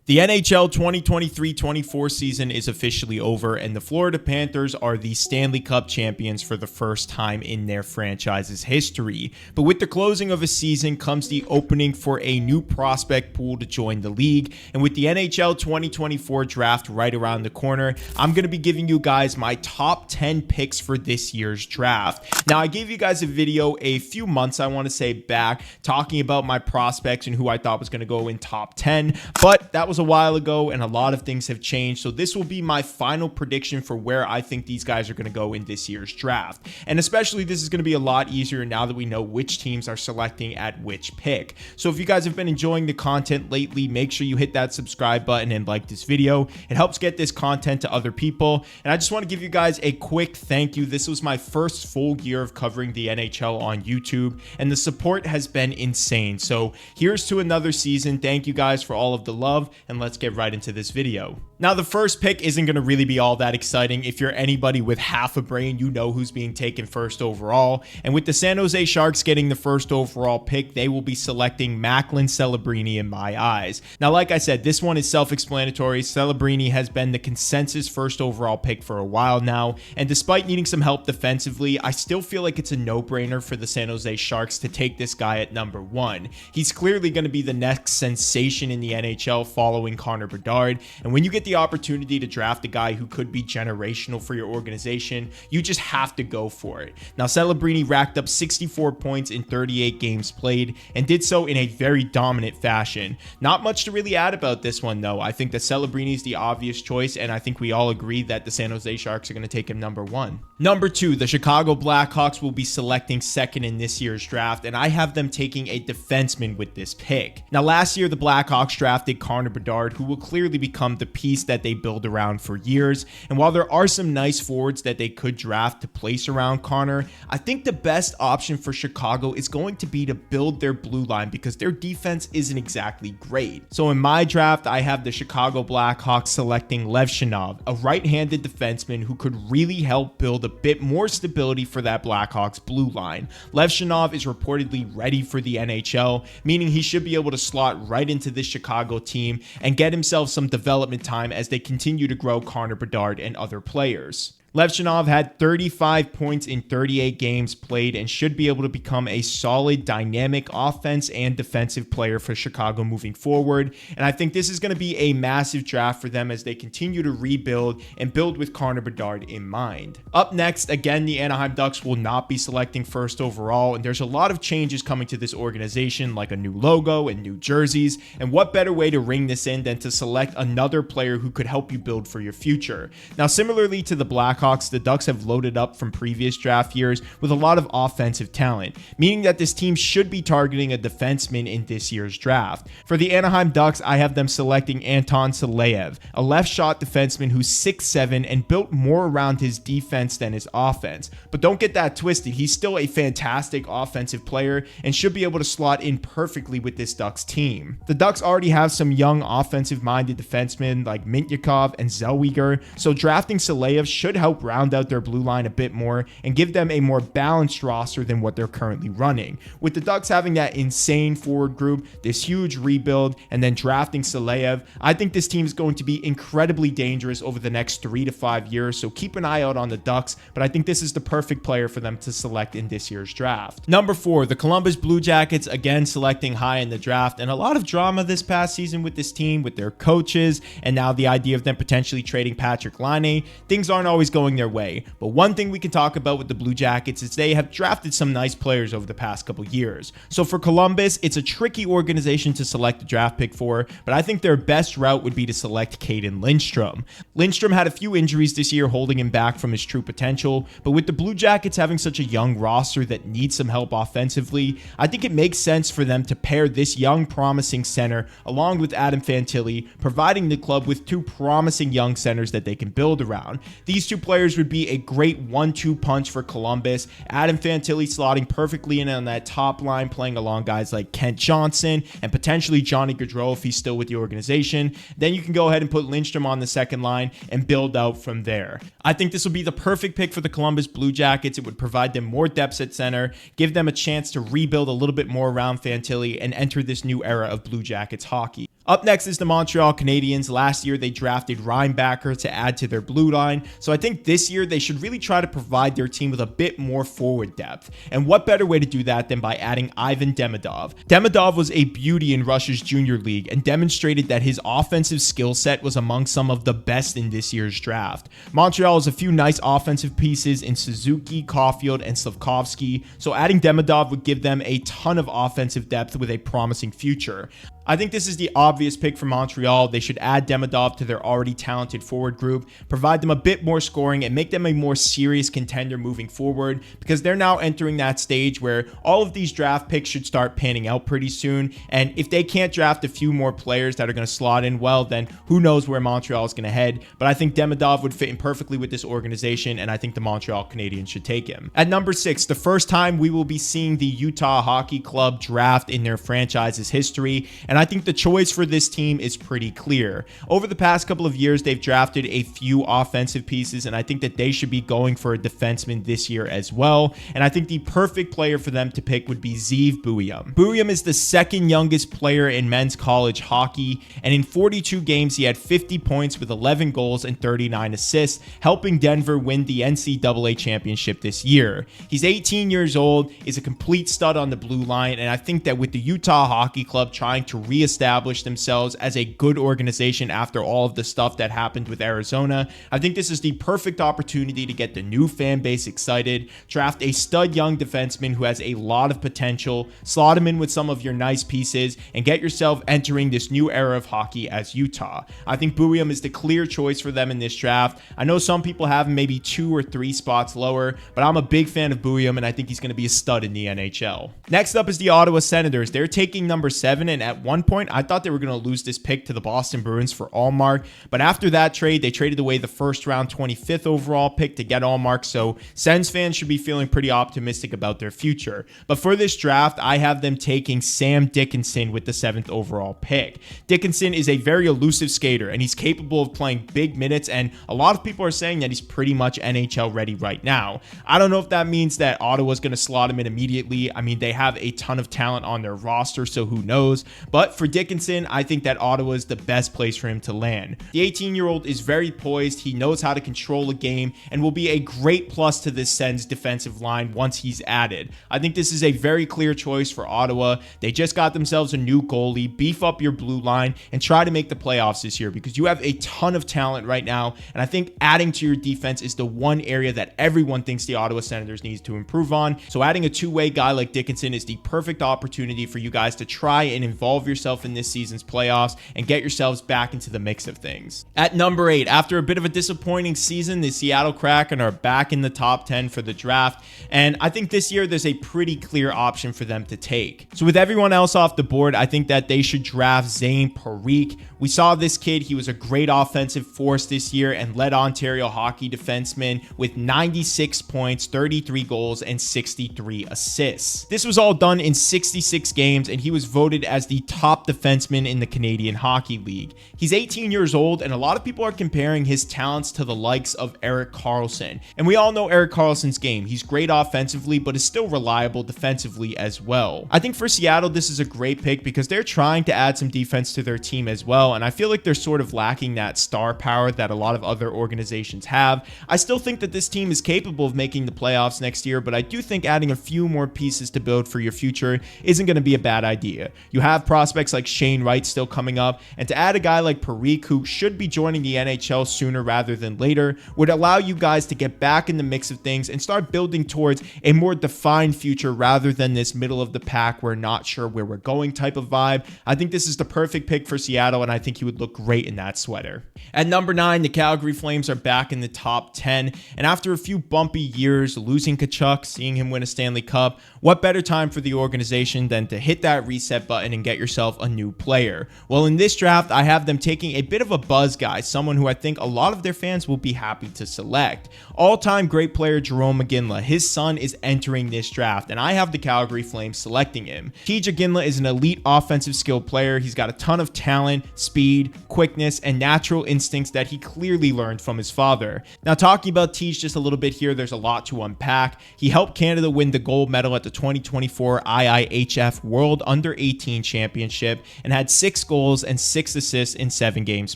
The NHL 2023-24 season is officially over, and the Florida Panthers are the Stanley Cup champions for the first time in their franchise's history. But with the closing of a season comes the opening for a new prospect pool to join the league, and with the NHL 2024 draft right around the corner, I'm going to be giving you guys my top 10 picks for this year's draft. Now, I gave you guys a video a few months, I want to say, back, talking about my prospects and who I thought was going to go in top 10, but that was a while ago and a lot of things have changed. So this will be my final prediction for where I think these guys are going to go in this year's draft. And especially this is going to be a lot easier now that we know which teams are selecting at which pick. So if you guys have been enjoying the content lately, make sure you hit that subscribe button and like this video. It helps get this content to other people. And I just want to give you guys a quick thank you. This was my first full year of covering the NHL on YouTube, and the support has been insane. So here's to another season. Thank you guys for all of the love, and let's get right into this video. Now, the first pick isn't going to really be all that exciting. If you're anybody with half a brain, you know who's being taken first overall. And with the San Jose Sharks getting the first overall pick, they will be selecting Macklin Celebrini in my eyes. Now, like I said, this one is self-explanatory. Celebrini has been the consensus first overall pick for a while now. And despite needing some help defensively, I still feel like it's a no-brainer for the San Jose Sharks to take this guy at number 1. He's clearly going to be the next sensation in the NHL following Connorbedard. And when you get the opportunity to draft a guy who could be generational for your organization, you just have to go for it. Now, Celebrini racked up 64 points in 38 games played and did so in a very dominant fashion. Not much to really add about this one, though. I think that Celebrini is the obvious choice, and I think we all agree that the San Jose Sharks are going to take him number 1. Number 2, the Chicago Blackhawks will be selecting second in this year's draft, and I have them taking a defenseman with this pick. Now, last year, the Blackhawks drafted Connorbedard, who will clearly become the piece that they build around for years. And while there are some nice forwards that they could draft to place around Connor, I think the best option for Chicago is going to be to build their blue line because their defense isn't exactly great. So in my draft, I have the Chicago Blackhawks selecting Levshunov, a right-handed defenseman who could really help build a bit more stability for that Blackhawks blue line. Levshunov is reportedly ready for the NHL, meaning he should be able to slot right into this Chicago team and get himself some development time as they continue to grow Connorbedard and other players. Levshunov had 35 points in 38 games played and should be able to become a solid, dynamic offense and defensive player for Chicago moving forward. And I think this is going to be a massive draft for them as they continue to rebuild and build with Connorbedard in mind. Up next, again, the Anaheim Ducks will not be selecting first overall, and there's a lot of changes coming to this organization, like a new logo and new jerseys. And what better way to ring this in than to select another player who could help you build for your future? Now, similarly to the Blackhawks, the Ducks have loaded up from previous draft years with a lot of offensive talent, meaning that this team should be targeting a defenseman in this year's draft. For the Anaheim Ducks, I have them selecting Anton Saleyev, a left shot defenseman who's 6'7" and built more around his defense than his offense. But don't get that twisted, he's still a fantastic offensive player and should be able to slot in perfectly with this Ducks team. The Ducks already have some young offensive-minded defensemen like Mintyukov and Zellweger, so drafting Saleyev should help round out their blue line a bit more and give them a more balanced roster than what they're currently running. With the Ducks having that insane forward group, this huge rebuild, and then drafting Saleyev, I think this team is going to be incredibly dangerous over the next 3 to 5 years, so keep an eye out on the Ducks, but I think this is the perfect player for them to select in this year's draft. Number 4, the Columbus Blue Jackets, again selecting high in the draft, and a lot of drama this past season with this team, with their coaches, and now the idea of them potentially trading Patrick Laine. Things aren't always going their way, but one thing we can talk about with the Blue Jackets is they have drafted some nice players over the past couple years. So for Columbus, it's a tricky organization to select a draft pick for, but I think their best route would be to select Caden Lindstrom. Lindstrom had a few injuries this year holding him back from his true potential, but with the Blue Jackets having such a young roster that needs some help offensively, I think it makes sense for them to pair this young promising center along with Adam Fantilli, providing the club with 2 promising young centers that they can build around. These 2 players would be a great 1-2 punch for Columbus. Adam Fantilli slotting perfectly in on that top line, playing along guys like Kent Johnson and potentially Johnny Gaudreau if he's still with the organization. Then you can go ahead and put Lindstrom on the second line and build out from there. I think this will be the perfect pick for the Columbus Blue Jackets. It would provide them more depth at center, give them a chance to rebuild a little bit more around Fantilli and enter this new era of Blue Jackets hockey. Up next is the Montreal Canadiens. Last year, they drafted Reinbacher to add to their blue line, so I think this year they should really try to provide their team with a bit more forward depth. And what better way to do that than by adding Ivan Demidov? Demidov was a beauty in Russia's junior league and demonstrated that his offensive skill set was among some of the best in this year's draft. Montreal has a few nice offensive pieces in Suzuki, Caulfield, and Slavkovsky, so adding Demidov would give them a ton of offensive depth with a promising future. I think this is the obvious pick for Montreal. They should add Demidov to their already talented forward group, provide them a bit more scoring, and make them a more serious contender moving forward, because they're now entering that stage where all of these draft picks should start panning out pretty soon. And if they can't draft a few more players that are going to slot in well, then who knows where Montreal is going to head. But I think Demidov would fit in perfectly with this organization, and I think the Montreal Canadiens should take him. At number 6, the first time we will be seeing the Utah Hockey Club draft in their franchise's history, and I think the choice for this team is pretty clear. Over the past couple of years, they've drafted a few offensive pieces, and I think that they should be going for a defenseman this year as well. And I think the perfect player for them to pick would be Zeev Buium. Buium is the second youngest player in men's college hockey, and in 42 games, he had 50 points with 11 goals and 39 assists, helping Denver win the NCAA championship this year. He's 18 years old, is a complete stud on the blue line, and I think that with the Utah Hockey Club trying to reestablish themselves as a good organization after all of the stuff that happened with Arizona, I think this is the perfect opportunity to get the new fan base excited, draft a stud young defenseman who has a lot of potential, slot him in with some of your nice pieces, and get yourself entering this new era of hockey as Utah. I think Buium is the clear choice for them in this draft. I know some people have him maybe 2 or 3 spots lower, but I'm a big fan of Buium, and I think he's going to be a stud in the NHL. Next up is the Ottawa Senators. They're taking number 7, and at one point, I thought they were going to lose this pick to the Boston Bruins for Allmark, but after that trade, they traded away the first round 25th overall pick to get Allmark, so Sens fans should be feeling pretty optimistic about their future. But for this draft, I have them taking Sam Dickinson with the 7th overall pick. Dickinson is a very elusive skater, and he's capable of playing big minutes, and a lot of people are saying that he's pretty much NHL ready right now. I don't know if that means that Ottawa's going to slot him in immediately. I mean, they have a ton of talent on their roster, so who knows? But for Dickinson, I think that Ottawa is the best place for him to land. The 18-year-old is very poised, he knows how to control a game, and will be a great plus to this Sens defensive line once he's added. I think this is a very clear choice for Ottawa. They just got themselves a new goalie, beef up your blue line, and try to make the playoffs this year, because you have a ton of talent right now, and I think adding to your defense is the one area that everyone thinks the Ottawa Senators needs to improve on. So adding a two-way guy like Dickinson is the perfect opportunity for you guys to try and involve yourself in this season's playoffs and get yourselves back into the mix of things. At number 8, after a bit of a disappointing season, the Seattle Kraken are back in the top 10 for the draft, and I think this year there's a pretty clear option for them to take. So with everyone else off the board, I think that they should draft Zane Parikh. We saw this kid, he was a great offensive force this year and led Ontario hockey defensemen with 96 points, 33 goals, and 63 assists. This was all done in 66 games, and he was voted as the top defenseman in the Canadian Hockey League. He's 18 years old, and a lot of people are comparing his talents to the likes of Erik Karlsson. And we all know Erik Karlsson's game. He's great offensively, but is still reliable defensively as well. I think for Seattle, this is a great pick because they're trying to add some defense to their team as well, and I feel like they're sort of lacking that star power that a lot of other organizations have. I still think that this team is capable of making the playoffs next year, but I do think adding a few more pieces to build for your future isn't going to be a bad idea. You have prospects like Shane Wright still coming up, and to add a guy like Parikh, who should be joining the NHL sooner rather than later, would allow you guys to get back in the mix of things and start building towards a more defined future rather than this middle of the pack, we're not sure where we're going type of vibe. I think this is the perfect pick for Seattle, and I think he would look great in that sweater. At number 9, the Calgary Flames are back in the top 10, and after a few bumpy years, losing Tkachuk, seeing him win a Stanley Cup, what better time for the organization than to hit that reset button and get yourself a new player? Well, in this draft, I have them taking a bit of a buzz guy, someone who I think a lot of their fans will be happy to select. All-time great player Jarome Iginla, his son is entering this draft, and I have the Calgary Flames selecting him. Tej Iginla is an elite offensive skill player. He's got a ton of talent, speed, quickness, and natural instincts that he clearly learned from his father. Now, talking about Tej just a little bit here, there's a lot to unpack. He helped Canada win the gold medal at the 2024 IIHF World Under-18 Championship championship and had 6 goals and 6 assists in 7 games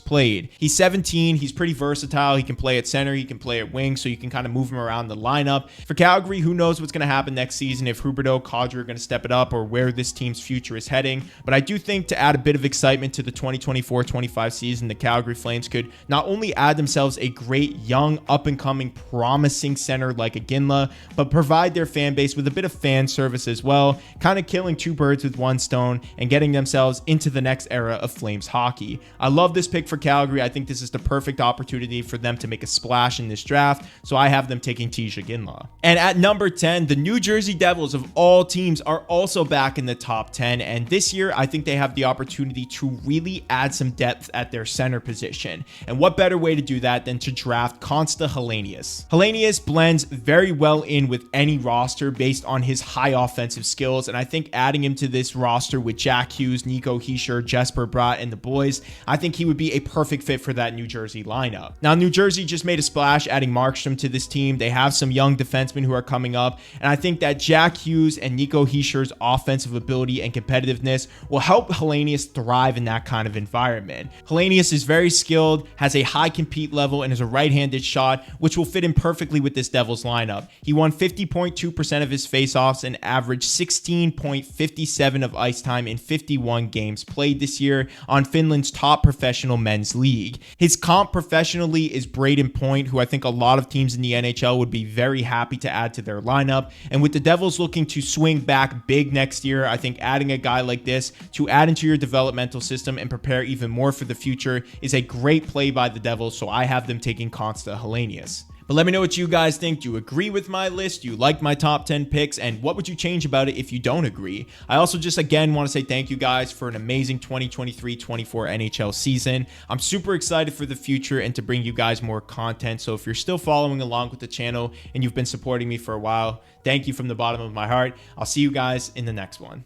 played. He's 17. He's pretty versatile. He can play at center. He can play at wing, so you can kind of move him around the lineup. For Calgary, who knows what's going to happen next season, if Huberdeau, Kadri are going to step it up, or where this team's future is heading. But I do think to add a bit of excitement to the 2024-25 season, the Calgary Flames could not only add themselves a great, young, up-and-coming, promising center like Iginla, but provide their fan base with a bit of fan service as well, kind of killing 2 birds with 1 stone and getting themselves into the next era of Flames hockey. I love this pick for Calgary. I think this is the perfect opportunity for them to make a splash in this draft, so I have them taking Tisha Ginla. And at number 10, the New Jersey Devils of all teams are also back in the top 10, and this year I think they have the opportunity to really add some depth at their center position. And what better way to do that than to draft Konsta Helenius. Helenius blends very well in with any roster based on his high offensive skills, and I think adding him to this roster with Jack Hughes, Nico Hischier, Jesper Bratt, and the boys, I think he would be a perfect fit for that New Jersey lineup. Now, New Jersey just made a splash adding Markstrom to this team. They have some young defensemen who are coming up, and I think that Jack Hughes and Nico Hischier's offensive ability and competitiveness will help Helenius thrive in that kind of environment. Helenius is very skilled, has a high compete level, and is a right-handed shot, which will fit in perfectly with this Devils lineup. He won 50.2% of his faceoffs and averaged 16.57 of ice time in 51 games played this year on Finland's top professional men's league. His comp professionally is Braden Point, who I think a lot of teams in the NHL would be very happy to add to their lineup. And with the Devils looking to swing back big next year, I think adding a guy like this to add into your developmental system and prepare even more for the future is a great play by the Devils, so I have them taking Konsta Helenius. But let me know what you guys think. Do you agree with my list? Do you like my top 10 picks? And what would you change about it if you don't agree? I also just again want to say thank you guys for an amazing 2023-24 NHL season. I'm super excited for the future and to bring you guys more content. So if you're still following along with the channel and you've been supporting me for a while, thank you from the bottom of my heart. I'll see you guys in the next one.